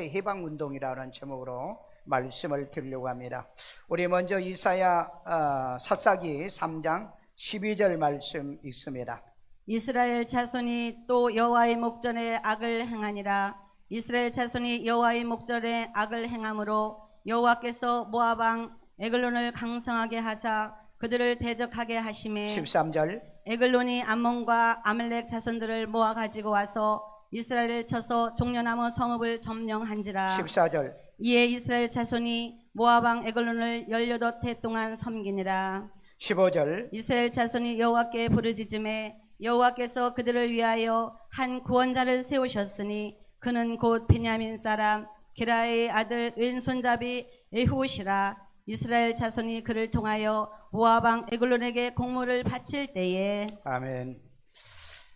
해방운동이라는 제목으로 말씀을 드리려고 합니다. 우리 먼저 이사야 사사기 3장 12절 말씀 읽습니다. 이스라엘 자손이 또 여호와의 목전에 악을 행하니라. 이스라엘 자손이 여호와의 목전에 악을 행함으로 여호와께서 모압 왕 에글론을 강성하게 하사 그들을 대적하게 하심에 13절 에글론이 암몬과 아말렉 자손들을 모아 가지고 와서 이스라엘을 쳐서 종려나무 성읍을 점령한지라. 14절 이에 이스라엘 자손이 모압 왕 에글론을 18해 동안 섬기니라. 15절 이스라엘 자손이 여호와께 부르짖음에 여호와께서 그들을 위하여 한 구원자를 세우셨으니 그는 곧 베냐민 사람 게라의 아들 왼손잡이 에훗이라. 이스라엘 자손이 그를 통하여 모압 왕 에글론에게 공물을 바칠 때에. 아멘.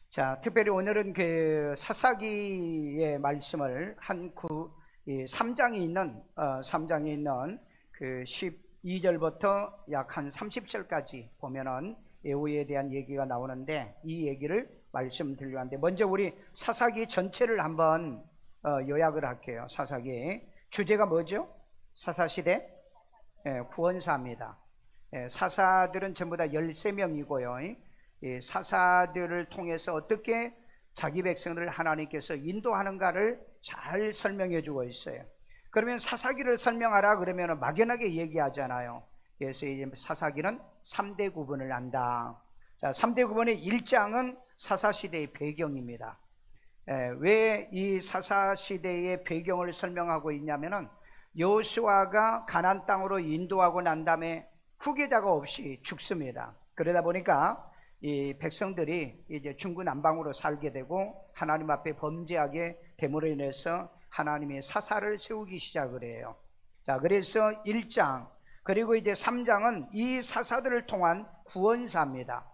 자, 특별히 오늘은 그 사사기의 말씀을 3장에 있는 그 12절부터 약 한 30절까지 보면은 에후에 대한 얘기가 나오는데 이 얘기를 말씀드리려고 하는데, 먼저 우리 사사기 전체를 한번 요약을 할게요. 사사기 주제가 뭐죠? 사사시대 구원사입니다. 사사들은 전부 다 13명이고요 사사들을 통해서 어떻게 자기 백성들을 하나님께서 인도하는가를 잘 설명해 주고 있어요. 그러면 사사기를 설명하라 그러면 막연하게 얘기하잖아요. 그래서 이제 사사기는 3대 구분을 한다. 자, 3대 구분의 1장은 사사시대의 배경입니다. 왜 이 사사시대의 배경을 설명하고 있냐면은 여호수아가 가나안 땅으로 인도하고 난 다음에 후계자가 없이 죽습니다. 그러다 보니까 이 백성들이 이제 중구난방으로 살게 되고 하나님 앞에 범죄하게 됨으로 인해서 하나님이 사사를 세우기 시작을 해요. 자, 그래서 1장 그리고 이제 3장은 이 사사들을 통한 구원사입니다.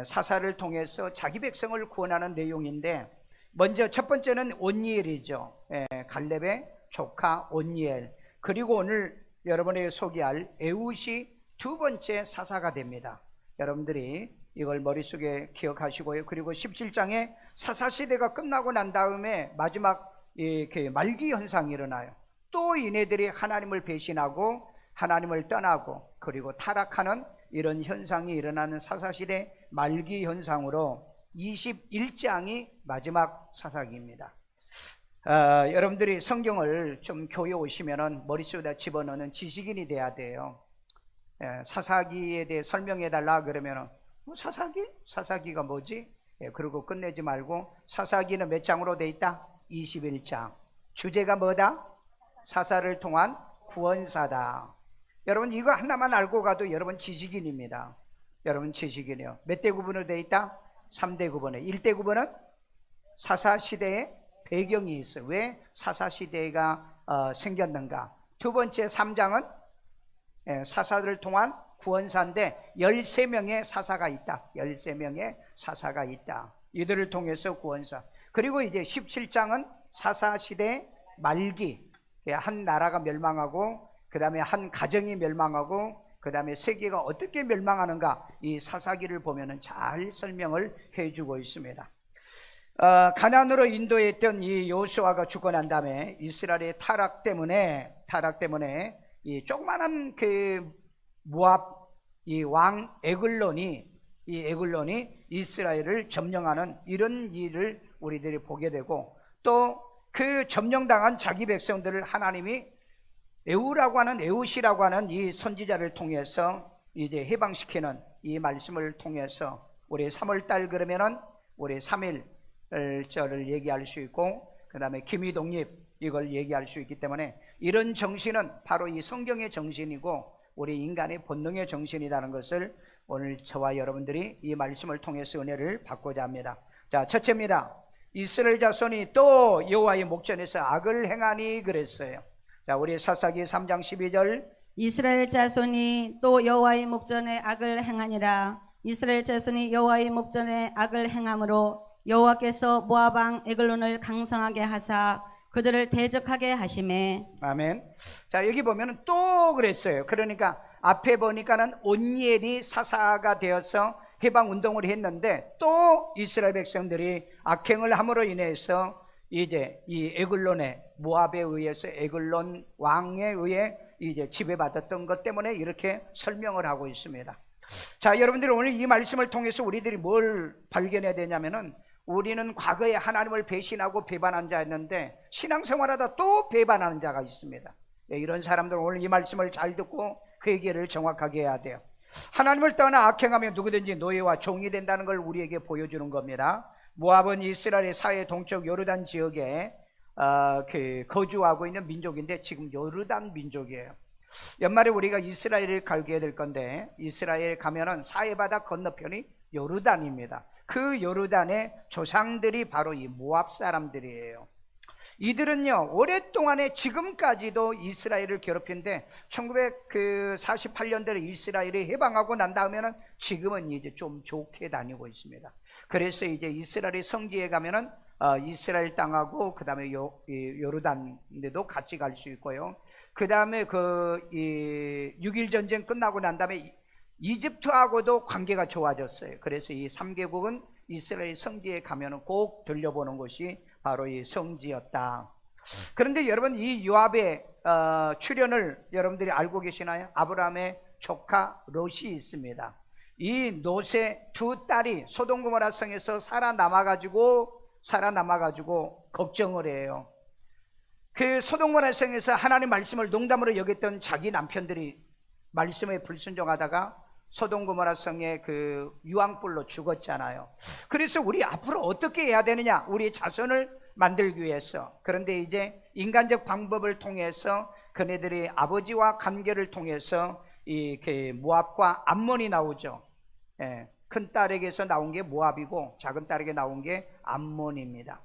사사를 통해서 자기 백성을 구원하는 내용인데, 먼저 첫 번째는 온니엘이죠. 갈렙의 조카 온니엘. 그리고 오늘 여러분에게 소개할 에훗이 두 번째 사사가 됩니다. 여러분들이 이걸 머릿속에 기억하시고요. 그리고 17장에 사사시대가 끝나고 난 다음에 마지막 말기 현상이 일어나요. 또 이네들이 하나님을 배신하고 하나님을 떠나고 그리고 타락하는 이런 현상이 일어나는 사사시대 말기 현상으로 21장이 마지막 사사기입니다. 여러분들이 성경을 좀 교회 오시면은 머릿속에다 집어넣는 지식인이 돼야 돼요. 사사기에 대해 설명해 달라 그러면은 사사기? 사사기가 뭐지? 그러고 끝내지 말고, 사사기는 몇 장으로 돼 있다? 21장. 주제가 뭐다? 사사를 통한 구원사다. 여러분 이거 하나만 알고 가도 여러분 지식인입니다. 여러분 지식인이요. 몇 대 구분으로 돼 있다? 3대 구분에. 1대 구분은 사사시대의 배경이 있어요. 왜 사사시대가 생겼는가. 두 번째 3장은 사사들을 통한 구원사인데 13명의 사사가 있다. 13명의 사사가 있다. 이들을 통해서 구원사. 그리고 이제 17장은 사사시대 말기. 한 나라가 멸망하고 그 다음에 한 가정이 멸망하고 그 다음에 세계가 어떻게 멸망하는가, 이 사사기를 보면은 잘 설명을 해주고 있습니다. 가나안으로 인도했던 이 여호수아가 죽고 난 다음에 이스라엘의 타락 때문에 이 조그마한 그 모압 이 왕 에글론이 이스라엘을 점령하는 이런 일을 우리들이 보게 되고, 또 그 점령당한 자기 백성들을 하나님이 에훗이라고 하는 이 선지자를 통해서 이제 해방시키는 이 말씀을 통해서 우리 3월달 그러면은 우리 3.1절을 얘기할 수 있고 그 다음에 기미독립 이걸 얘기할 수 있기 때문에, 이런 정신은 바로 이 성경의 정신이고 우리 인간의 본능의 정신이라는 것을 오늘 저와 여러분들이 이 말씀을 통해서 은혜를 받고자 합니다. 자, 첫째입니다. 이스라엘 자손이 또 여호와의 목전에서 악을 행하니 그랬어요. 자, 우리 사사기 3장 12절. 이스라엘 자손이 또 여호와의 목전에 악을 행하니라. 이스라엘 자손이 여호와의 목전에 악을 행함으로 여호와께서 모압 왕 에글론을 강성하게 하사 그들을 대적하게 하심에. 아멘. 자, 여기 보면은 또 그랬어요. 그러니까 앞에 보니까는 온니엘이 사사가 되어서 해방 운동을 했는데 또 이스라엘 백성들이 악행을 함으로 인해서 이제 이 에글론의 모압에 의해서 에글론 왕에 의해 이제 지배받았던 것 때문에 이렇게 설명을 하고 있습니다. 자, 여러분들 오늘 이 말씀을 통해서 우리들이 뭘 발견해야 되냐면은 우리는 과거에 하나님을 배신하고 배반한 자였는데 신앙생활하다 또 배반하는 자가 있습니다. 이런 사람들은 오늘 이 말씀을 잘 듣고 회개를 정확하게 해야 돼요. 하나님을 떠나 악행하면 누구든지 노예와 종이 된다는 걸 우리에게 보여주는 겁니다. 모압은 이스라엘의 사해 동쪽 요르단 지역에 거주하고 있는 민족인데 지금 요르단 민족이에요. 연말에 우리가 이스라엘을 가게 될 건데 이스라엘 가면은 사해바다 건너편이 요르단입니다. 그 요르단의 조상들이 바로 이 모압 사람들이에요. 이들은요 오랫동안에 지금까지도 이스라엘을 괴롭힌데 1948년도에 이스라엘이 해방하고 난 다음에는 지금은 이제 좀 좋게 다니고 있습니다. 그래서 이제 이스라엘의 성지에 가면은 이스라엘 땅하고 그 다음에 요르단에도 같이 갈 수 있고요. 그 다음에 6.1 전쟁 끝나고 난 다음에 이집트하고도 관계가 좋아졌어요. 그래서 이 3개국은 이스라엘 성지에 가면은 꼭 들려보는 곳이 바로 이 성지였다. 그런데 여러분 이 요압의 출현을 여러분들이 알고 계시나요? 아브라함의 조카 롯이 있습니다. 이 롯의 두 딸이 소돔 고모라 성에서 살아남아가지고 걱정을 해요. 그 소돔 고모라 성에서 하나님 말씀을 농담으로 여겼던 자기 남편들이 말씀에 불순종하다가 소돔 고모라 성의 그 유황불로 죽었잖아요. 그래서 우리 앞으로 어떻게 해야 되느냐? 우리 자손을 만들기 위해서. 그런데 이제 인간적 방법을 통해서 그네들이 아버지와 관계를 통해서 이 모압과 암몬이 나오죠. 큰 딸에게서 나온 게 모압이고 작은 딸에게 나온 게 암몬입니다.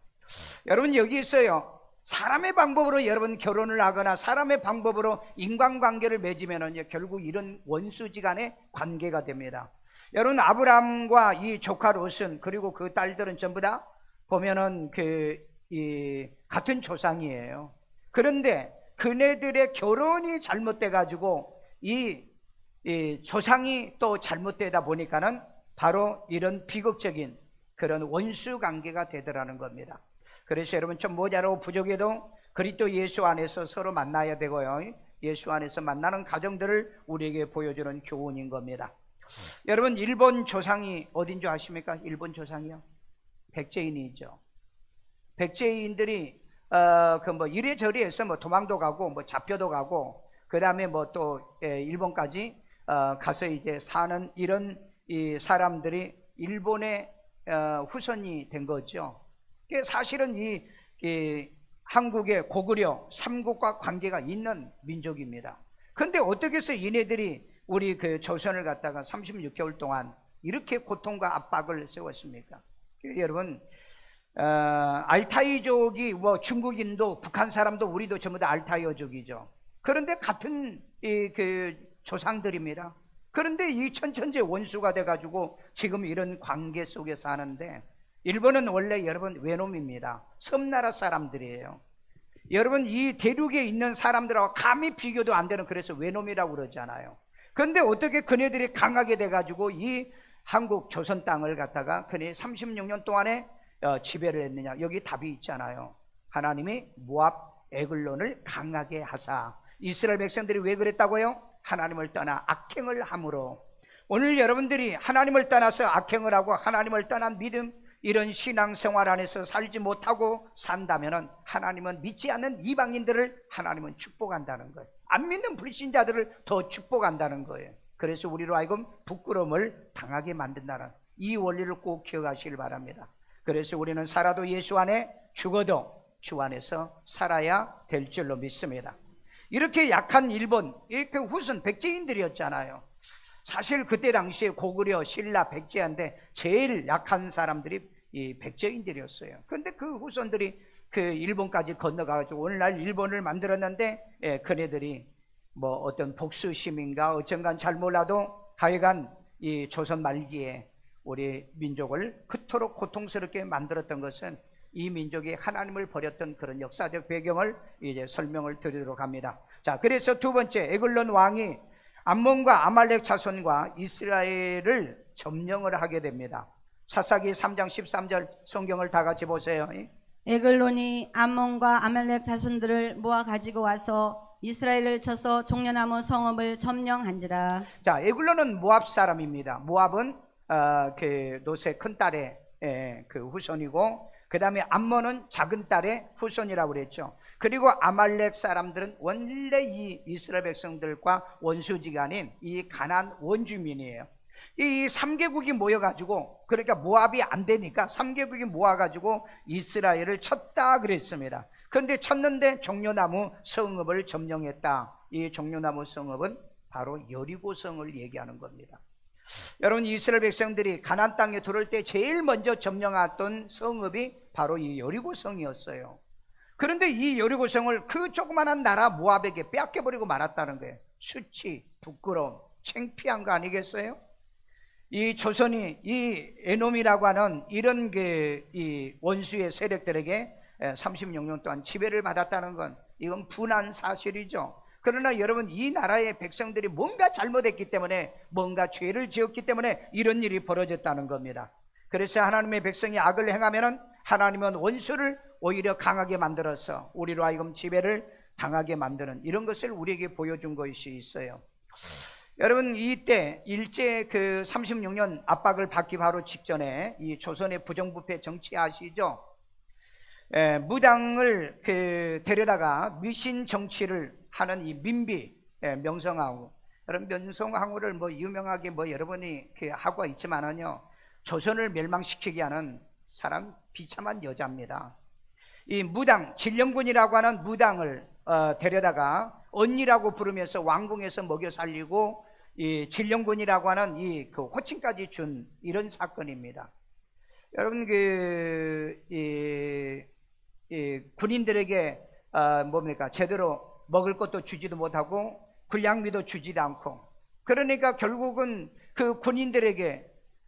여러분 여기 있어요. 사람의 방법으로 여러분 결혼을 하거나 사람의 방법으로 인간관계를 맺으면 결국 이런 원수지간의 관계가 됩니다. 여러분 아브라함과 이 조카 롯은 그리고 그 딸들은 전부 다 보면은 같은 조상이에요. 그런데 그네들의 결혼이 잘못돼 가지고 이 조상이 또 잘못되다 보니까는 바로 이런 비극적인 그런 원수 관계가 되더라는 겁니다. 그래서 여러분 좀 모자라고 부족해도 그리스도 예수 안에서 서로 만나야 되고요. 예수 안에서 만나는 가정들을 우리에게 보여주는 교훈인 겁니다. 여러분 일본 조상이 어딘 줄 아십니까? 일본 조상이요? 백제인이죠. 백제인들이 이래저래 해서 도망도 가고 잡혀도 가고 그 다음에 또 일본까지 가서 이제 사는 이런 이 사람들이 일본의 후손이 된 거죠. 사실은 이 한국의 고구려 삼국과 관계가 있는 민족입니다. 그런데 어떻게 해서 얘네들이 우리 그 조선을 갖다가 36개월 동안 이렇게 고통과 압박을 세웠습니까? 여러분 알타이족이 중국인도 북한 사람도 우리도 전부 다 알타이어족이죠. 그런데 같은 그 조상들입니다. 그런데 이 천천제 원수가 돼가지고 지금 이런 관계 속에 사는데 일본은 원래 여러분 외놈입니다. 섬나라 사람들이에요. 여러분 이 대륙에 있는 사람들하고 감히 비교도 안 되는 그래서 외놈이라고 그러잖아요. 그런데 어떻게 그네들이 강하게 돼가지고 이 한국 조선 땅을 갖다가 그네 36년 동안에 지배를 했느냐? 여기 답이 있잖아요. 하나님이 모압 에글론을 강하게 하사. 이스라엘 백성들이 왜 그랬다고요? 하나님을 떠나 악행을 함으로. 오늘 여러분들이 하나님을 떠나서 악행을 하고 하나님을 떠난 믿음 이런 신앙생활 안에서 살지 못하고 산다면 하나님은 믿지 않는 이방인들을 하나님은 축복한다는 거예요. 안 믿는 불신자들을 더 축복한다는 거예요. 그래서 우리로 하여금 부끄러움을 당하게 만든다는 이 원리를 꼭 기억하시길 바랍니다. 그래서 우리는 살아도 예수 안에 죽어도 주 안에서 살아야 될 줄로 믿습니다. 이렇게 약한 일본 그 후손 백제인들이었잖아요. 사실 그때 당시에 고구려, 신라, 백제인데 제일 약한 사람들이 이 백제인들이었어요. 그런데 그 후손들이 그 일본까지 건너가지고 오늘날 일본을 만들었는데 그네들이 어떤 복수심인가 어쩐간 잘 몰라도 하여간 이 조선 말기에 우리 민족을 그토록 고통스럽게 만들었던 것은 이 민족이 하나님을 버렸던 그런 역사적 배경을 이제 설명을 드리도록 합니다. 자, 그래서 두 번째 에글론 왕이 암몬과 아말렉 자손과 이스라엘을 점령을 하게 됩니다. 사사기 3장 13절 성경을 다 같이 보세요. 에글론이 암몬과 아말렉 자손들을 모아 가지고 와서 이스라엘을 쳐서 종려나무 성읍을 점령한지라. 자, 에글론은 모압 사람입니다. 모압은 그 노세 큰 딸의 그 후손이고, 그 다음에 암몬은 작은 딸의 후손이라고 그랬죠. 그리고 아말렉 사람들은 원래 이 이스라엘 백성들과 원수지간인 이 가나안 원주민이에요. 이 3개국이 모여가지고, 그러니까 모압이 안 되니까 3개국이 모아가지고 이스라엘을 쳤다 그랬습니다. 그런데 쳤는데 종려나무 성읍을 점령했다. 이 종려나무 성읍은 바로 여리고성을 얘기하는 겁니다. 여러분, 이스라엘 백성들이 가나안 땅에 들어올 때 제일 먼저 점령했던 성읍이 바로 이 여리고성이었어요. 그런데 이 여리고성을 그 조그만한 나라 모압에게 빼앗겨버리고 말았다는 거예요. 수치, 부끄러움, 창피한 거 아니겠어요? 이 조선이 이 에돔이라고 하는 이런 이 원수의 세력들에게 36년 동안 지배를 받았다는 건 이건 분한 사실이죠. 그러나 여러분, 이 나라의 백성들이 뭔가 잘못했기 때문에, 뭔가 죄를 지었기 때문에 이런 일이 벌어졌다는 겁니다. 그래서 하나님의 백성이 악을 행하면은 하나님은 원수를 오히려 강하게 만들어서 우리로 하여금 지배를 당하게 만드는 이런 것을 우리에게 보여준 것이 있어요. 여러분, 이때 일제 그 36년 압박을 받기 바로 직전에 이 조선의 부정부패 정치 아시죠? 무당을 데려다가 미신 정치를 하는 이 민비, 명성황후. 여러분, 명성황후를 뭐 유명하게 뭐 여러분이 하고 있지만은요, 조선을 멸망시키게 하는 사람 비참한 여자입니다. 이 무당, 진령군이라고 하는 무당을 데려다가 언니라고 부르면서 왕궁에서 먹여 살리고, 이 진령군이라고 하는 그 호칭까지 준 이런 사건입니다. 여러분, 군인들에게 뭡니까? 제대로 먹을 것도 주지도 못하고 군량미도 주지도 않고, 그러니까 결국은 그 군인들에게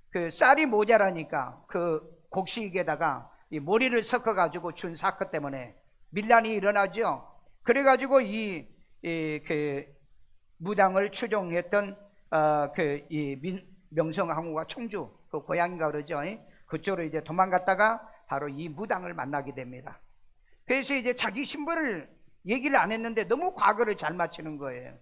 그 쌀이 모자라니까 그 곡식에다가 이 모리를 섞어 가지고 준 사건 때문에 밀란이 일어나죠. 그래가지고 그 무당을 추종했던 명성황후가 청주 그 고향인가 그러죠. 그쪽으로 이제 도망갔다가 바로 이 무당을 만나게 됩니다. 그래서 이제 자기 신분을 얘기를 안 했는데 너무 과거를 잘 맞추는 거예요.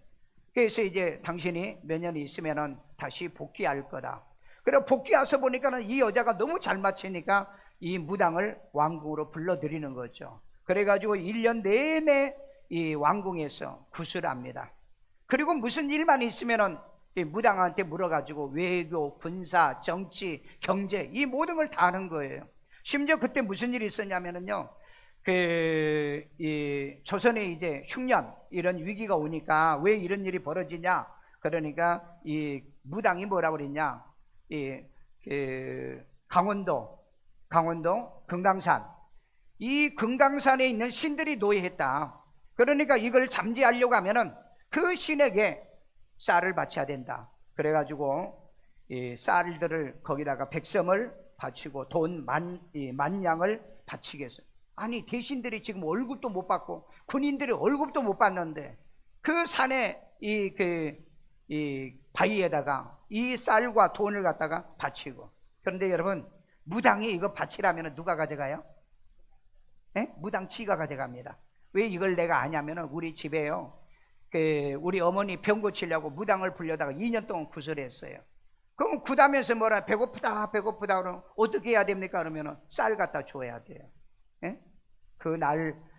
그래서 이제 당신이 몇 년 있으면은 다시 복귀할 거다. 그래 복귀해서 보니까는 이 여자가 너무 잘 맞추니까 이 무당을 왕궁으로 불러들이는 거죠. 그래가지고 1년 내내 이 왕궁에서 구술합니다. 그리고 무슨 일만 있으면은 이 무당한테 물어가지고 외교, 군사, 정치, 경제 이 모든 걸 다 하는 거예요. 심지어 그때 무슨 일이 있었냐면은요, 조선에 이제 흉년 이런 위기가 오니까 왜 이런 일이 벌어지냐? 그러니까 이 무당이 뭐라고 그랬냐? 강원도 금강산, 이 금강산에 있는 신들이 노예했다. 그러니까 이걸 잠재하려고 하면은 그 신에게 쌀을 바쳐야 된다. 그래가지고 이 쌀들을 거기다가 백섬을 바치고 돈 만냥을 바치겠어요. 아니, 대신들이 지금 월급도 못 받고 군인들이 월급도 못 받는데 그 산에 이 바위에다가 이 쌀과 돈을 갖다가 바치고. 그런데 여러분, 무당이 이거 바치라면 누가 가져가요? 무당 지가 가져갑니다. 왜 이걸 내가 아냐면은 우리 집에요, 우리 어머니 병 고치려고 무당을 불려다가 2년 동안 구설했어요. 그럼 구다면서 뭐라 배고프다 그러면 어떻게 해야 됩니까? 그러면은 쌀 갖다 줘야 돼요.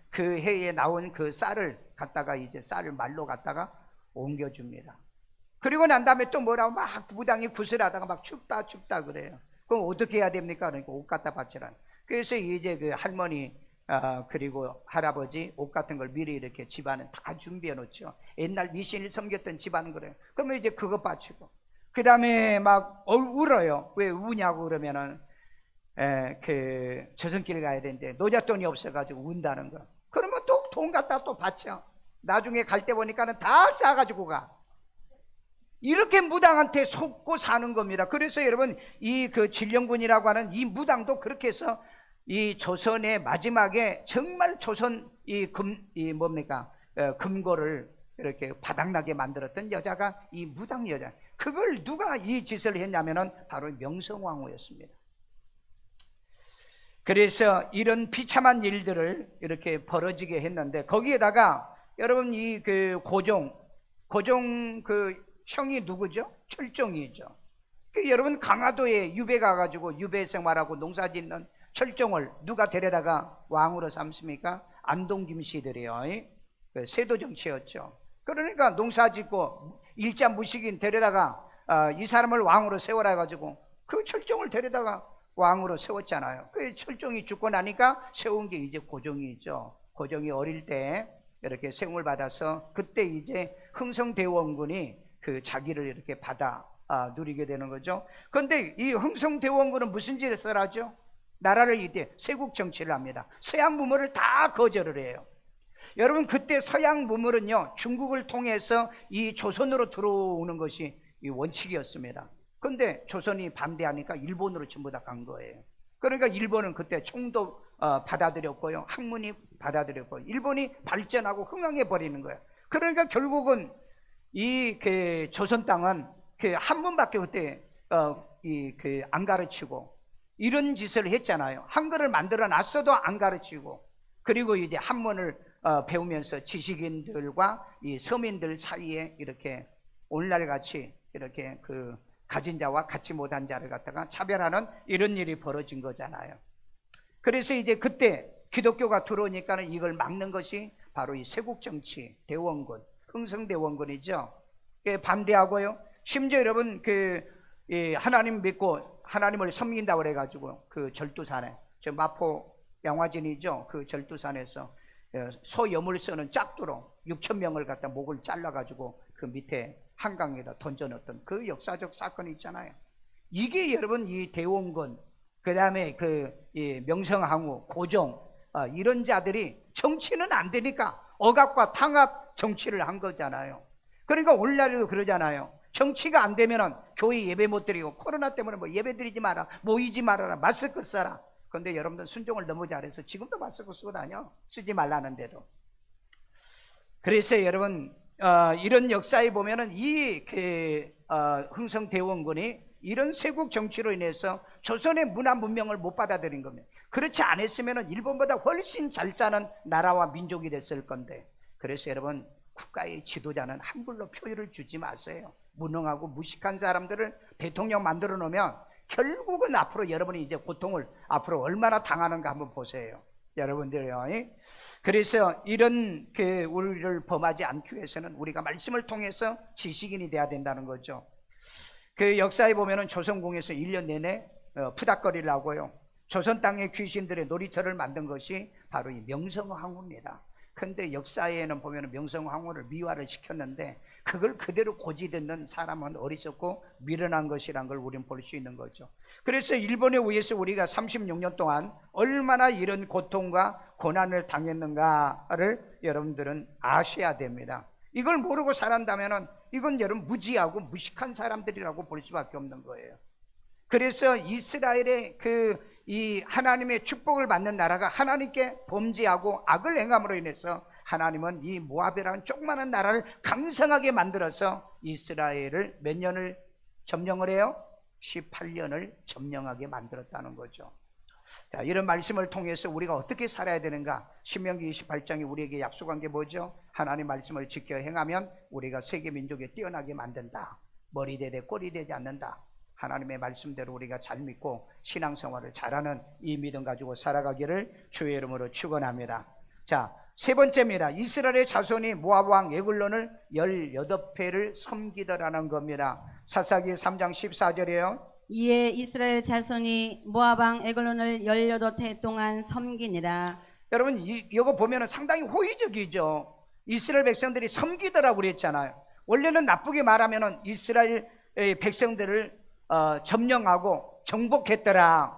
그 해에 나온 그 쌀을 갖다가 이제 쌀을 말로 갖다가 옮겨줍니다. 그리고 난 다음에 또 뭐라고 막 무당이 구슬하다가 막 춥다 그래요. 그럼 어떻게 해야 됩니까? 그러니까 옷 갖다 바치라. 그래서 이제 그 할머니 그리고 할아버지 옷 같은 걸 미리 이렇게 집안에 다 준비해 놓죠. 옛날 미신을 섬겼던 집안은 그래요. 그러면 이제 그거 바치고, 그 다음에 막 울어요. 왜 우냐고 그러면은 저승길 가야 되는데 노잣돈이 없어가지고 운다는 거. 그러면 또 돈 갖다 또 바쳐. 나중에 갈 때 보니까는 다 싸가지고 가. 이렇게 무당한테 속고 사는 겁니다. 그래서 여러분, 이 진령군이라고 하는 이 무당도 그렇게 해서 이 조선의 마지막에 정말 조선 금고를 이렇게 바닥나게 만들었던 여자가 이 무당 여자. 그걸 누가 이 짓을 했냐면은 바로 명성황후였습니다. 그래서 이런 비참한 일들을 이렇게 벌어지게 했는데, 거기에다가 여러분 이 그 고종 그 형이 누구죠? 철종이죠. 여러분 강화도에 유배 가가지고 유배 생활하고 농사짓는 철종을 누가 데려다가 왕으로 삼습니까? 안동김 씨들이요. 그 세도 정치였죠. 그러니까 농사짓고 일자 무식인 데려다가 이 사람을 왕으로 세워라 가지고 그 철종을 데려다가 왕으로 세웠잖아요. 그 철종이 죽고 나니까 세운 게 이제 고종이죠. 고종이 어릴 때 이렇게 세움을 받아서 그때 이제 흥성대원군이 그 자기를 이렇게 받아 누리게 되는 거죠. 그런데 이 흥성대원군은 무슨 짓을 하죠? 나라를 이때 세국 정치를 합니다. 서양 문물을 다 거절을 해요. 여러분 그때 서양 문물은요 중국을 통해서 이 조선으로 들어오는 것이 이 원칙이었습니다. 그런데 조선이 반대하니까 일본으로 전부 다 간 거예요. 그러니까 일본은 그때 총도 받아들였고요, 학문이 받아들였고, 일본이 발전하고 흥황해 버리는 거예요. 그러니까 결국은 이 그 조선 땅은 그 한문밖에 그때 안 가르치고 이런 짓을 했잖아요. 한글을 만들어 놨어도 안 가르치고, 그리고 이제 한문을 배우면서 지식인들과 이 서민들 사이에 이렇게 오늘날 같이 이렇게 그 가진 자와 갖지 못한 자를 갖다가 차별하는 이런 일이 벌어진 거잖아요. 그래서 이제 그때 기독교가 들어오니까는 이걸 막는 것이 바로 이 세국정치 대원군, 흥성대원군이죠. 반대하고요. 심지어 여러분 하나님 믿고 하나님을 섬긴다고 그래가지고 그 절두산에, 저 마포 양화진이죠. 그 절두산에서 소염을 쓰는 짝두로 6,000명을 갖다 목을 잘라가지고 그 밑에 한강에다 던져넣었던 그 역사적 사건이 있잖아요. 이게 여러분 이 대원군, 그 다음에 이 명성황후, 고종 이런 자들이 정치는 안 되니까 억압과 탄압 정치를 한 거잖아요. 그러니까 오늘날에도 그러잖아요. 정치가 안 되면은 교회 예배 못 드리고, 코로나 때문에 뭐 예배 드리지 마라, 모이지 말아라, 마스크 써라. 그런데 여러분들 순종을 너무 잘해서 지금도 마스크 쓰고 다녀, 쓰지 말라는데도. 그래서 여러분 이런 역사에 보면은 이 흥성대원군이 이런 세국 정치로 인해서 조선의 문화 문명을 못 받아들인 겁니다. 그렇지 않았으면 일본보다 훨씬 잘 사는 나라와 민족이 됐을 건데. 그래서 여러분 국가의 지도자는 한글로 표현을 주지 마세요. 무능하고 무식한 사람들을 대통령 만들어 놓으면 결국은 앞으로 여러분이 이제 고통을 앞으로 얼마나 당하는가 한번 보세요, 여러분들요. 그래서 이런 우리를 범하지 않기 위해서는 우리가 말씀을 통해서 지식인이 돼야 된다는 거죠. 그 역사에 보면은 조선궁에서 1년 내내 푸닥거리를 하고요, 조선 땅의 귀신들의 놀이터를 만든 것이 바로 이 명성황후입니다. 그런데 역사에는 보면은 명성황후를 미화를 시켰는데 그걸 그대로 고지듣는 사람은 어리석고 미련한 것이란 걸 우리는 볼 수 있는 거죠. 그래서 일본에 의해서 우리가 36년 동안 얼마나 이런 고통과 고난을 당했는가를 여러분들은 아셔야 됩니다. 이걸 모르고 살았다면 이건 여러분 무지하고 무식한 사람들이라고 볼 수밖에 없는 거예요. 그래서 이스라엘의 이 하나님의 축복을 받는 나라가 하나님께 범죄하고 악을 행함으로 인해서 하나님은 이 모압이라는 조그마한 나라를 강성하게 만들어서 이스라엘을 몇 년을 점령을 해요? 18년을 점령하게 만들었다는 거죠. 자, 이런 말씀을 통해서 우리가 어떻게 살아야 되는가? 신명기 28장이 우리에게 약속한 게 뭐죠? 하나님 말씀을 지켜 행하면 우리가 세계 민족에 뛰어나게 만든다. 머리 되되 꼬리 되지 않는다. 하나님의 말씀대로 우리가 잘 믿고 신앙생활을 잘하는 이 믿음 가지고 살아가기를 주의 이름으로 축원합니다. 자, 세 번째입니다. 이스라엘의 자손이 모압 왕 에글론을 18회를 섬기더라는 겁니다. 사사기 3장 14절이에요. 이에 이스라엘 자손이 모압 왕 에글론을 18해 동안 섬기니라. 여러분 이거 보면 상당히 호의적이죠. 이스라엘 백성들이 섬기더라고 그랬잖아요. 원래는 나쁘게 말하면 이스라엘 백성들을 점령하고 정복했더라,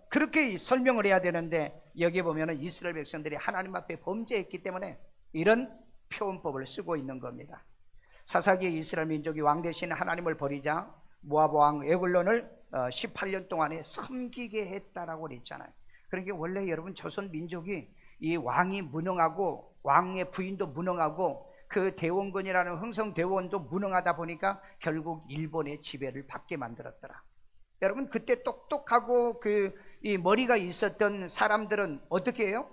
그렇게 설명을 해야 되는데 여기 보면 이스라엘 백성들이 하나님 앞에 범죄했기 때문에 이런 표현법을 쓰고 있는 겁니다. 사사기에 이스라엘 민족이 왕 대신 하나님을 버리자 모압 왕 에글론을 18년 동안에 섬기게 했다라고 그랬잖아요. 그러니까 원래 여러분 조선 민족이 이 왕이 무능하고 왕의 부인도 무능하고 그 대원군이라는 흥성대원도 무능하다 보니까 결국 일본의 지배를 받게 만들었더라. 여러분 그때 똑똑하고 이 머리가 있었던 사람들은 어떻게 해요?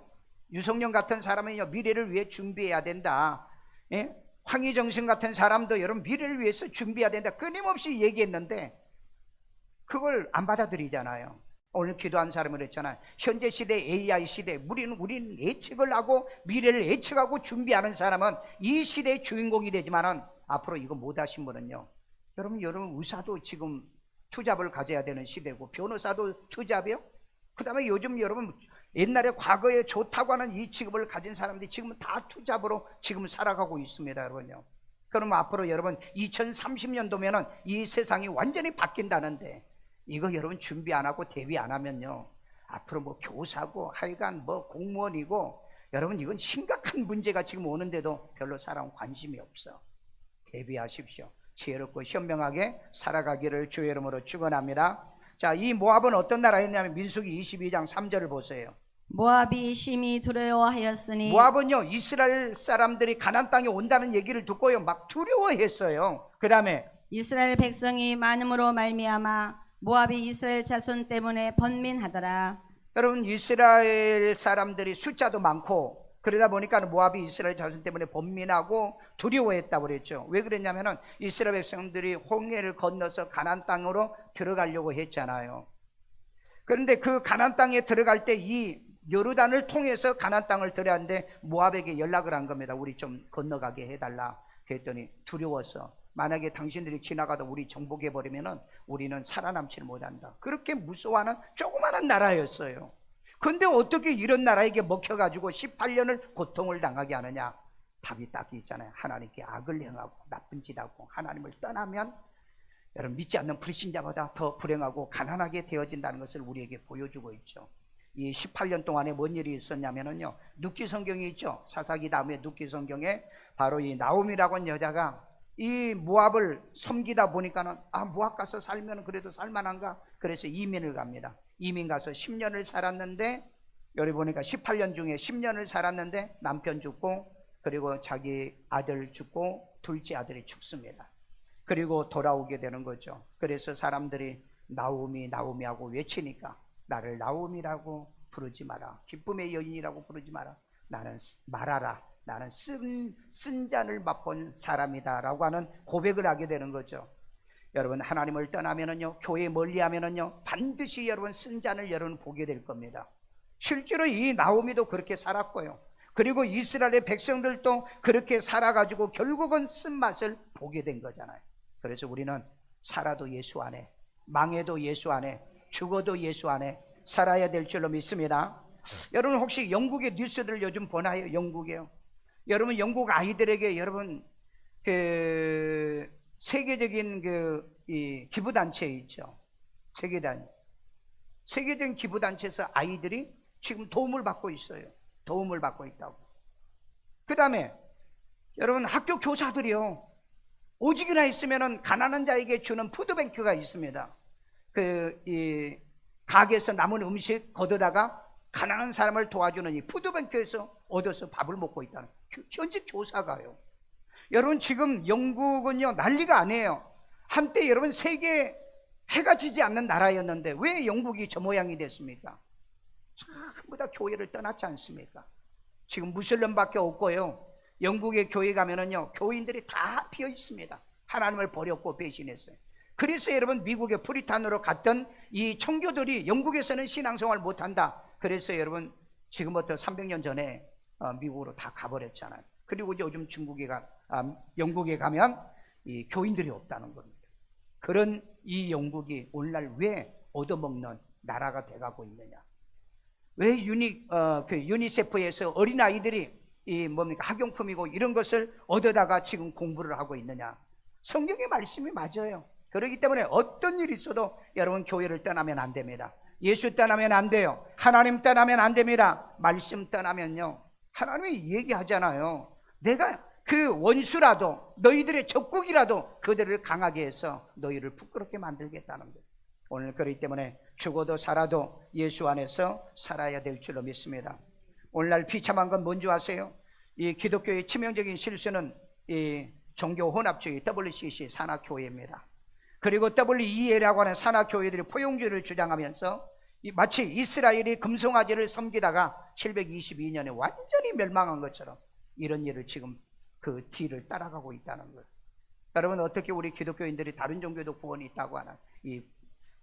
유성룡 같은 사람은요, 미래를 위해 준비해야 된다. 예? 황희정신 같은 사람도 여러분 미래를 위해서 준비해야 된다. 끊임없이 얘기했는데 그걸 안 받아들이잖아요. 오늘 기도한 사람은 그랬잖아요. 현재 시대 AI 시대 우리는 예측을 하고 미래를 예측하고 준비하는 사람은 이 시대의 주인공이 되지만은 앞으로 이거 못하신 분은요, 여러분 의사도 지금 투잡을 가져야 되는 시대고 변호사도 투잡이요. 그 다음에 요즘 여러분 옛날에 과거에 좋다고 하는 이 직업을 가진 사람들이 지금은 다 투잡으로 지금 살아가고 있습니다, 여러분요. 그러면 앞으로 여러분 2030년도면은 이 세상이 완전히 바뀐다는데 이거 여러분 준비 안 하고 대비 안 하면요, 앞으로 뭐 교사고 하여간 뭐 공무원이고 여러분 이건 심각한 문제가 지금 오는데도 별로 사람 관심이 없어. 대비하십시오. 지혜롭고 현명하게 살아가기를 주의 이름으로 축원합니다. 자, 이 모압은 어떤 나라였냐면 민수기 22장 3절을 보세요. 모압이 심히 두려워하였으니 모압은요, 이스라엘 사람들이 가나안 땅에 온다는 얘기를 듣고요 막 두려워했어요. 그 다음에 이스라엘 백성이 많음으로 말미암아 모압이 이스라엘 자손 때문에 번민하더라. 여러분 이스라엘 사람들이 숫자도 많고 그러다 보니까 모압이 이스라엘 자손 때문에 번민하고 두려워했다고 그랬죠. 왜 그랬냐면은 이스라엘 백성들이 홍해를 건너서 가나안 땅으로 들어가려고 했잖아요. 그런데 그 가나안 땅에 들어갈 때 이 요르단을 통해서 가나안 땅을 들어가는데 모압에게 연락을 한 겁니다. 우리 좀 건너가게 해달라. 그랬더니 두려워서 만약에 당신들이 지나가다 우리 정복해버리면은 우리는 살아남지를 못한다. 그렇게 무서워하는 조그마한 나라였어요. 근데 어떻게 이런 나라에게 먹혀가지고 18년을 고통을 당하게 하느냐? 답이 딱 있잖아요. 하나님께 악을 행하고 나쁜 짓 하고 하나님을 떠나면 여러분 믿지 않는 불신자보다 더 불행하고 가난하게 되어진다는 것을 우리에게 보여주고 있죠. 이 18년 동안에 뭔 일이 있었냐면요, 룻기 성경이 있죠. 사사기 다음에 룻기 성경에 바로 이 나옴이라고 하는 여자가 이 모압을 섬기다 보니까는 모압 가서 살면 그래도 살만한가? 그래서 이민을 갑니다. 이민 가서 10년을 살았는데 여기 보니까 18년 중에 10년을 살았는데 남편 죽고 그리고 자기 아들 죽고 둘째 아들이 죽습니다. 그리고 돌아오게 되는 거죠. 그래서 사람들이 나오미 나오미하고 외치니까 나를 나오미라고 부르지 마라. 기쁨의 여인이라고 부르지 마라. 나는 말하라. 나는 쓴 잔을 맛본 사람이다 라고 하는 고백을 하게 되는 거죠. 여러분 하나님을 떠나면은요, 교회 멀리하면은요 반드시 여러분 쓴 잔을 여러분 보게 될 겁니다. 실제로 이 나오미도 그렇게 살았고요, 그리고 이스라엘의 백성들도 그렇게 살아가지고 결국은 쓴맛을 보게 된 거잖아요. 그래서 우리는 살아도 예수 안에, 망해도 예수 안에, 죽어도 예수 안에 살아야 될 줄로 믿습니다. 여러분 혹시 영국의 뉴스들 요즘 보나요? 영국이요. 여러분 영국 아이들에게 여러분 그 세계적인 이 기부단체 있죠. 세계적인 기부단체에서 아이들이 지금 도움을 받고 있어요. 도움을 받고 있다고. 그 다음에 여러분 학교 교사들이요, 오직이나 있으면은 가난한 자에게 주는 푸드뱅크가 있습니다. 이 가게에서 남은 음식 걷어다가 가난한 사람을 도와주는 이 푸드뱅크에서 얻어서 밥을 먹고 있다는 현직 교사가요. 여러분 지금 영국은요 난리가 아니에요. 한때 여러분 세계 해가 지지 않는 나라였는데 왜 영국이 저 모양이 됐습니까? 전부 다 교회를 떠났지 않습니까? 지금 무슬림밖에 없고요, 영국의 교회 가면은요 교인들이 다 비어 있습니다. 하나님을 버렸고 배신했어요. 그래서 여러분 미국의 프리탄으로 갔던 이 청교들이 영국에서는 신앙생활 못한다. 그래서 여러분 지금부터 300년 전에 미국으로 다 가버렸잖아요. 그리고 요즘 영국에 가면 이 교인들이 없다는 겁니다. 그런 이 영국이 오늘날 왜 얻어먹는 나라가 돼가고 있느냐? 왜 유니세프에서 어린아이들이 학용품이고 이런 것을 얻어다가 지금 공부를 하고 있느냐? 성경의 말씀이 맞아요. 그렇기 때문에 어떤 일이 있어도 여러분 교회를 떠나면 안 됩니다. 예수 떠나면 안 돼요. 하나님 떠나면 안 됩니다. 말씀 떠나면요, 하나님이 얘기하잖아요. 내가 그 원수라도 너희들의 적국이라도 그들을 강하게 해서 너희를 부끄럽게 만들겠다는 거예요. 오늘 그렇기 때문에 죽어도 살아도 예수 안에서 살아야 될 줄로 믿습니다. 오늘날 비참한 건 뭔지 아세요? 이 기독교의 치명적인 실수는 이 종교 혼합주의 WCC 산악교회입니다. 그리고 WEA라고 하는 산악교회들이 포용주의를 주장하면서 마치 이스라엘이 금송아지를 섬기다가 722년에 완전히 멸망한 것처럼 이런 일을 지금 그 뒤를 따라가고 있다는 거예요. 여러분, 어떻게 우리 기독교인들이 다른 종교도 구원이 있다고 하나 이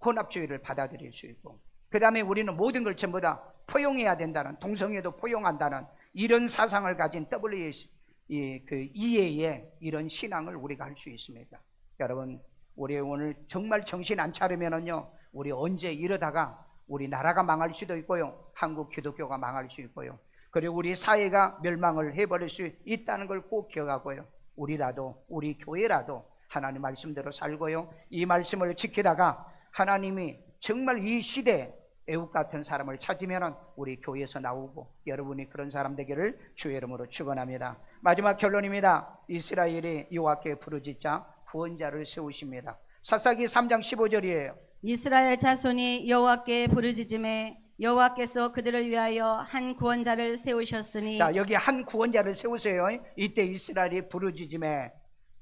혼합주의를 받아들일 수 있고, 그 다음에 우리는 모든 걸 전부 다 포용해야 된다는, 동성애도 포용한다는 이런 사상을 가진 그 이해의 이런 신앙을 우리가 할 수 있습니다. 여러분, 우리 오늘 정말 정신 안 차리면은요, 우리 언제 이러다가 우리 나라가 망할 수도 있고요, 한국 기독교가 망할 수 있고요, 그리고 우리 사회가 멸망을 해버릴 수 있다는 걸 꼭 기억하고요, 우리라도, 우리 교회라도 하나님 말씀대로 살고요, 이 말씀을 지키다가 하나님이 정말 이 시대에 애국 같은 사람을 찾으면 우리 교회에서 나오고, 여러분이 그런 사람 되기를 주의 이름으로 축원합니다. 마지막 결론입니다. 이스라엘이 여호와께 부르짖자 구원자를 세우십니다. 사사기 3장 15절이에요. 이스라엘 자손이 여호와께 부르짖음에 여호와께서 그들을 위하여 한 구원자를 세우셨으니. 자, 여기 한 구원자를 세우세요. 이때 이스라엘이 부르짖음에,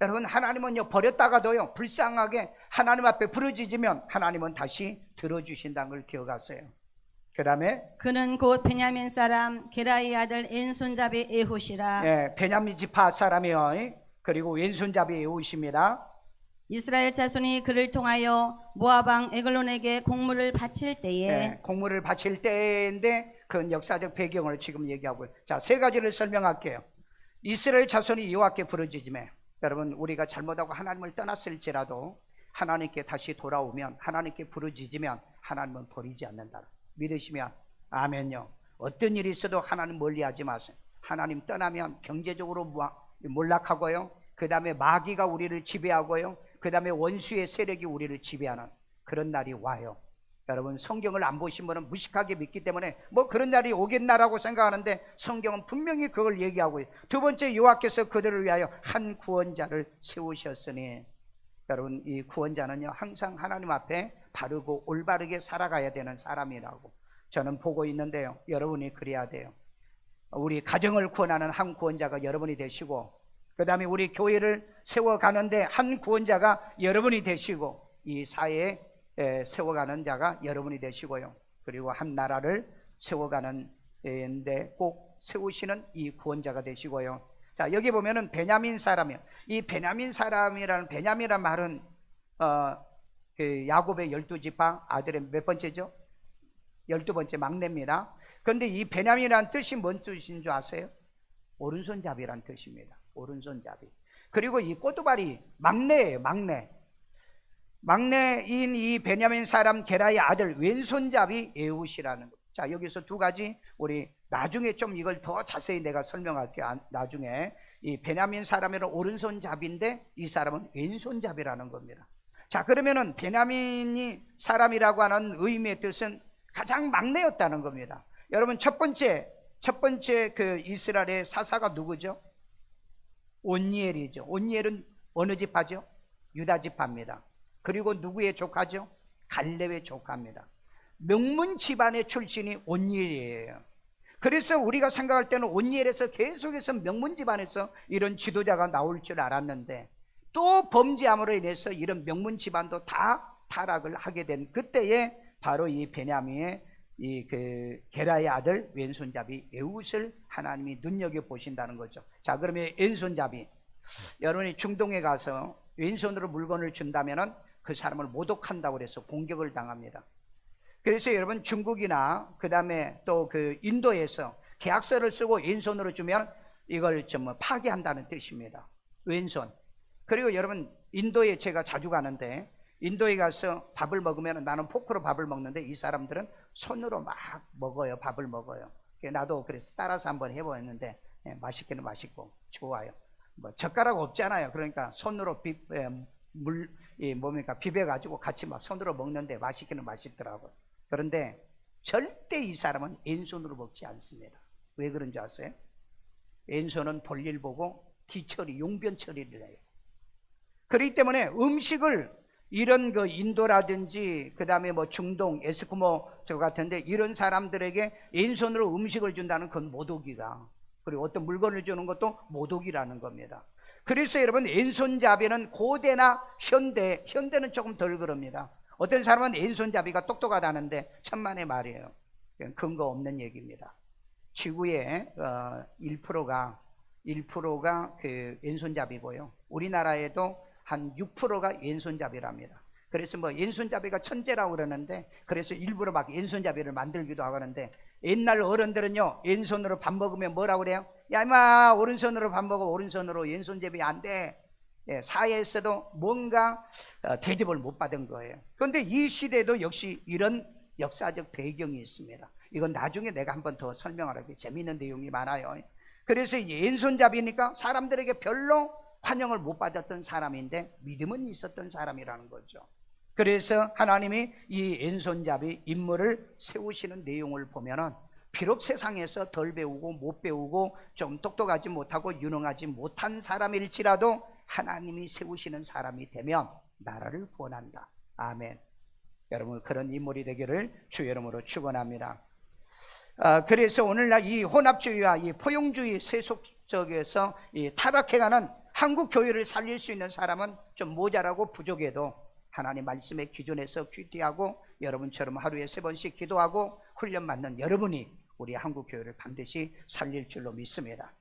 여러분, 하나님은요 버렸다가도요 불쌍하게 하나님 앞에 부르짖으면 하나님은 다시 들어주신다는 걸 기억하세요. 그 다음에 그는 곧 베냐민 사람 게라의 아들 왼손잡이 에훗이라. 베냐민 지파 사람이요, 그리고 왼손잡이 에훗입니다. 이스라엘 자손이 그를 통하여 모압 왕 에글론에게 공물을 바칠 때에. 공물을 바칠 때인데 그 역사적 배경을 지금 얘기하고요. 자, 세 가지를 설명할게요. 이스라엘 자손이 여호와께 부르짖음에, 여러분, 우리가 잘못하고 하나님을 떠났을지라도 하나님께 다시 돌아오면, 하나님께 부르짖으면 하나님은 버리지 않는다. 믿으시면 아멘요. 어떤 일이 있어도 하나님 멀리하지 마세요. 하나님 떠나면 경제적으로 몰락하고요, 그 다음에 마귀가 우리를 지배하고요, 그 다음에 원수의 세력이 우리를 지배하는 그런 날이 와요. 여러분, 성경을 안 보신 분은 무식하게 믿기 때문에 뭐 그런 날이 오겠나라고 생각하는데, 성경은 분명히 그걸 얘기하고 있어요. 두 번째, 여호와께서 그들을 위하여 한 구원자를 세우셨으니, 여러분, 이 구원자는요 항상 하나님 앞에 바르고 올바르게 살아가야 되는 사람이라고 저는 보고 있는데요, 여러분이 그래야 돼요. 우리 가정을 구원하는 한 구원자가 여러분이 되시고, 그 다음에 우리 교회를 세워가는데 한 구원자가 여러분이 되시고, 이 사회에 세워가는 자가 여러분이 되시고요, 그리고 한 나라를 세워가는 데인데 꼭 세우시는 이 구원자가 되시고요. 자, 여기 보면은 베냐민 사람이요. 이 베냐민 사람이라는, 베냐민이라는 말은 그 야곱의 12지파 아들의 몇 번째죠? 12번째 막내입니다. 그런데 이 베냐민이라는 뜻이 뭔 뜻인 줄 아세요? 오른손잡이라는 뜻입니다. 오른손잡이. 그리고 이 꼬두발이 막내예요. 막내인 이 베냐민 사람 게라의 아들 왼손잡이 에훗이라는 것. 자, 여기서 두 가지 우리 나중에 좀 이걸 더 자세히 내가 설명할게요. 나중에 이 베냐민 사람은 오른손잡이인데 이 사람은 왼손잡이라는 겁니다. 자, 그러면은 베냐민이 사람이라고 하는 의미의 뜻은 가장 막내였다는 겁니다. 여러분, 첫 번째 그 이스라엘의 사사가 누구죠? 온니엘이죠. 온니엘은 어느 지파죠? 유다 지파입니다. 그리고 누구의 조카죠? 갈렙의 조카입니다. 명문 집안의 출신이 온니엘이에요. 그래서 우리가 생각할 때는 온니엘에서 계속해서 명문 집안에서 이런 지도자가 나올 줄 알았는데, 또 범죄함으로 인해서 이런 명문 집안도 다 타락을 하게 된 그때에 바로 이 베냐민의 이 그 게라의 아들 왼손잡이 에훗을 하나님이 눈여겨 보신다는 거죠. 자, 그러면 왼손잡이, 여러분이 중동에 가서 왼손으로 물건을 준다면은 그 사람을 모독한다고 해서 공격을 당합니다. 그래서 여러분, 중국이나 그 다음에 또 그 인도에서 계약서를 쓰고 왼손으로 주면 이걸 좀 파기한다는 뜻입니다. 왼손. 그리고 여러분, 인도에 제가 자주 가는데, 인도에 가서 밥을 먹으면 나는 포크로 밥을 먹는데 이 사람들은 손으로 막 먹어요. 밥을 먹어요. 나도 그래서 따라서 한번 해보았는데 맛있기는 맛있고 좋아요. 뭐 젓가락 없잖아요. 그러니까 손으로 비벼가지고 같이 막 손으로 먹는데 맛있기는 맛있더라고요. 그런데 절대 이 사람은 왼손으로 먹지 않습니다. 왜 그런 줄 아세요? 왼손은 볼일 보고 뒤처리, 용변 처리를 해요. 그렇기 때문에 음식을 이런 그 인도라든지 그 다음에 뭐 중동, 에스키모 저 같은데 이런 사람들에게 왼손으로 음식을 준다는 건 모독이다. 그리고 어떤 물건을 주는 것도 모독이라는 겁니다. 그래서 여러분, 왼손잡이는 고대나 현대는 조금 덜 그럽니다. 어떤 사람은 왼손잡이가 똑똑하다는데 천만의 말이에요. 근거 없는 얘기입니다. 지구의 1%가 그 왼손잡이고요. 우리나라에도 한 6%가 왼손잡이랍니다. 그래서 뭐 왼손잡이가 천재라고 그러는데, 그래서 일부러 막 왼손잡이를 만들기도 하는데, 옛날 어른들은요, 왼손으로 밥 먹으면 뭐라고 그래요? 야 임마, 오른손으로 밥 먹어. 오른손으로. 왼손잡이 안 돼. 예, 사회에서도 뭔가 대접을 못 받은 거예요. 그런데 이 시대도 역시 이런 역사적 배경이 있습니다. 이건 나중에 내가 한 번 더 설명하라고, 재미있는 내용이 많아요. 그래서 왼손잡이니까 사람들에게 별로 환영을 못 받았던 사람인데 믿음은 있었던 사람이라는 거죠. 그래서 하나님이 이 왼손잡이 인물을 세우시는 내용을 보면은, 비록 세상에서 덜 배우고 못 배우고 좀 똑똑하지 못하고 유능하지 못한 사람일지라도 하나님이 세우시는 사람이 되면 나라를 구원한다. 아멘. 여러분, 그런 인물이 되기를 주의 이름으로 축원합니다. 그래서 오늘날 이 혼합주의와 이 포용주의 세속 속에서 이 타락해가는 한국 교회를 살릴 수 있는 사람은 좀 모자라고 부족해도 하나님 말씀의 기준에서 귀티하고 여러분처럼 하루에 3번씩 기도하고 훈련받는 여러분이 우리 한국 교회를 반드시 살릴 줄로 믿습니다.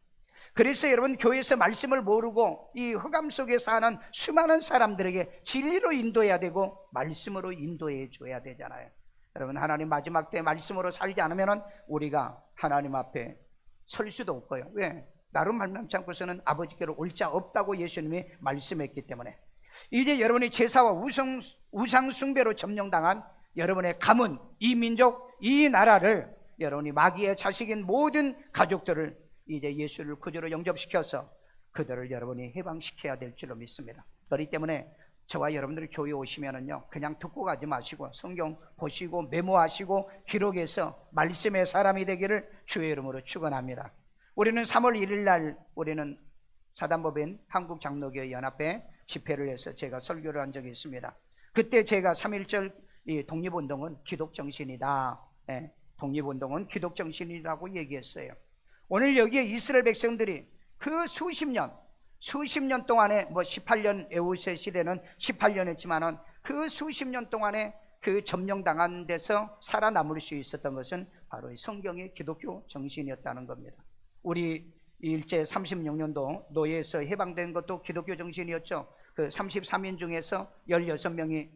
그래서 여러분, 교회에서 말씀을 모르고 이 흑암 속에 사는 수많은 사람들에게 진리로 인도해야 되고 말씀으로 인도해 줘야 되잖아요. 여러분, 하나님 마지막 때 말씀으로 살지 않으면 우리가 하나님 앞에 설 수도 없고요. 왜? 나름 말남치 않고서는 아버지께로 올 자 없다고 예수님이 말씀했기 때문에. 이제 여러분이 제사와 우상 숭배로 점령당한 여러분의 가문, 이 민족, 이 나라를, 여러분이 마귀의 자식인 모든 가족들을 이제 예수를 구주로 영접시켜서 그들을 여러분이 해방시켜야 될 줄로 믿습니다. 그렇기 때문에 저와 여러분들이 교회 오시면은요, 그냥 듣고 가지 마시고 성경 보시고 메모하시고 기록해서 말씀의 사람이 되기를 주의 이름으로 축원합니다. 우리는 3월 1일 날 우리는 사단법인 한국장로교회 연합회 집회를 해서 제가 설교를 한 적이 있습니다. 그때 제가 3.1절 이 독립운동은 기독정신이다. 네, 독립운동은 기독정신이라고 얘기했어요. 오늘 여기에 이스라엘 백성들이 그 수십 년 동안에, 뭐 18년 에우세 시대는 18년 했지만은 그 수십 년 동안에 그 점령당한 데서 살아남을 수 있었던 것은 바로 이 성경의 기독교 정신이었다는 겁니다. 우리 일제 36년도 노예에서 해방된 것도 기독교 정신이었죠. 그 33인 중에서 16명이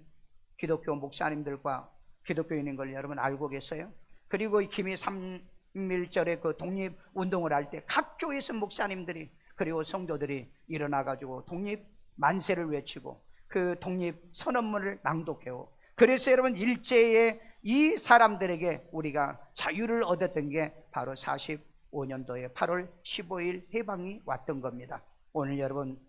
기독교 목사님들과 기독교인인 걸 여러분 알고 계세요? 그리고 이 기미 3.1절에 그 독립운동을 할 때 각 교회에서 목사님들이 그리고 성도들이 일어나가지고 독립 만세를 외치고 그 독립 선언문을 낭독해요. 그래서 여러분, 일제의 이 사람들에게 우리가 자유를 얻었던 게 바로 45년도에 8월 15일 해방이 왔던 겁니다. 오늘 여러분,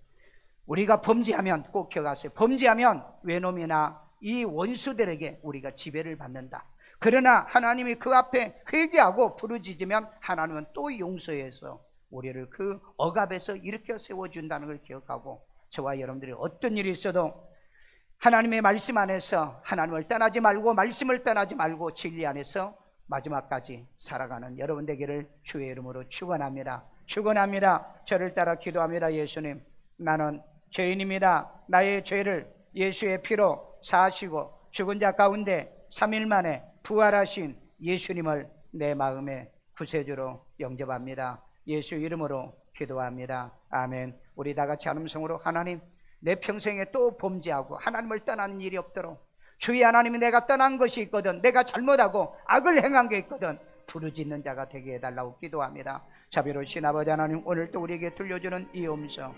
우리가 범죄하면 꼭 기억하세요. 범죄하면 외놈이나 이 원수들에게 우리가 지배를 받는다. 그러나 하나님이 그 앞에 회개하고 부르짖으면 하나님은 또 용서해서 우리를 그 억압에서 일으켜 세워준다는 걸 기억하고, 저와 여러분들이 어떤 일이 있어도 하나님의 말씀 안에서 하나님을 떠나지 말고 말씀을 떠나지 말고 진리 안에서 마지막까지 살아가는 여러분 되기를 주의 이름으로 축원합니다. 축원합니다. 저를 따라 기도합니다. 예수님, 나는 죄인입니다. 나의 죄를 예수의 피로 사하시고 죽은 자 가운데 3일 만에 부활하신 예수님을 내 마음의 구세주로 영접합니다. 예수 이름으로 기도합니다. 아멘. 우리 다 같이 한음성으로, 하나님, 내 평생에 또 범죄하고 하나님을 떠나는 일이 없도록, 주의 하나님이 내가 떠난 것이 있거든, 내가 잘못하고 악을 행한 게 있거든 부르짖는 자가 되게 해달라고 기도합니다. 자비로우신 아버지 하나님, 오늘 또 우리에게 들려주는 이 음성,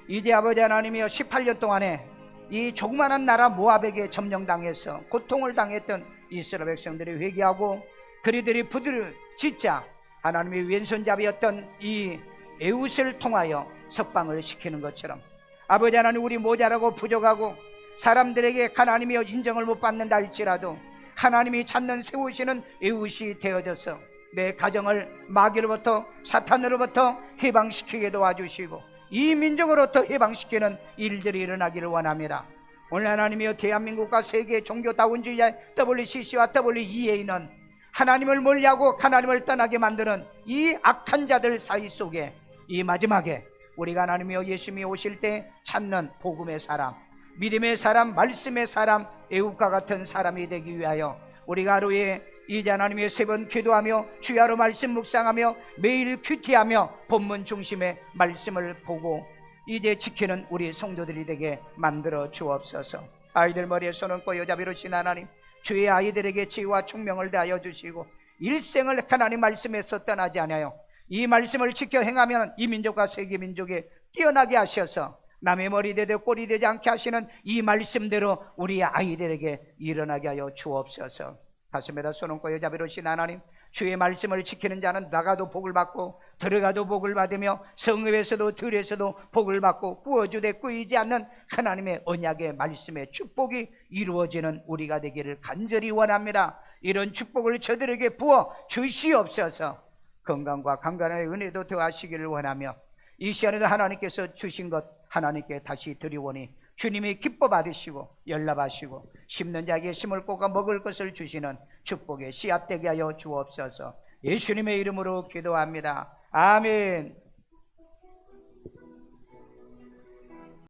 이제 아버지 하나님이여 18년 동안에 이 조그마한 나라 모압에게 점령당해서 고통을 당했던 이스라엘 백성들이 회개하고 그리들이 부르짖자 하나님의 왼손잡이였던 이 에웃을 통하여 석방을 시키는 것처럼, 아버지 하나님, 우리 모자라고 부족하고 사람들에게 하나님이여 인정을 못 받는다 할지라도 하나님이 찾는 세우시는 에웃이 되어져서 내 가정을 마귀로부터 사탄으로부터 해방시키게 도와주시고 이 민족으로부터 해방시키는 일들이 일어나기를 원합니다. 오늘 하나님이여, 대한민국과 세계 종교다원주의 WCC와 WEA는 하나님을 멀리하고 하나님을 떠나게 만드는 이 악한 자들 사이 속에 이 마지막에 우리가 하나님이여 예수님이 오실 때 찾는 복음의 사람, 믿음의 사람, 말씀의 사람, 애국과 같은 사람이 되기 위하여 우리가 하루에 이제 하나님의 3번 기도하며 주야로 말씀 묵상하며 매일 큐티하며 본문 중심의 말씀을 보고 이제 지키는 우리 성도들이 되게 만들어 주옵소서. 아이들 머리에 손 얹고 여자비로신 하나님, 주의 아이들에게 지혜와 총명을 다하여 주시고 일생을 하나님 말씀에서 떠나지 않아요 이 말씀을 지켜 행하면 이 민족과 세계 민족에 뛰어나게 하셔서 남의 머리 되되 꼴이 되지 않게 하시는 이 말씀대로 우리 아이들에게 일어나게 하여 주옵소서. 가슴에다 손 얹고 여자비로신 하나님, 주의 말씀을 지키는 자는 나가도 복을 받고 들어가도 복을 받으며 성읍에서도 들에서도 복을 받고 꾸어주되 꾸이지 않는 하나님의 언약의 말씀의 축복이 이루어지는 우리가 되기를 간절히 원합니다. 이런 축복을 저들에게 부어 주시옵소서. 건강과 강건의 은혜도 더하시기를 원하며 이 시간에도 하나님께서 주신 것 하나님께 다시 드리오니 주님이 기뻐 받으시고 연락하시고 심는 자에게 심을 꽂아 먹을 것을 주시는 축복의 씨앗 되게 하여 주옵소서. 예수님의 이름으로 기도합니다. 아멘.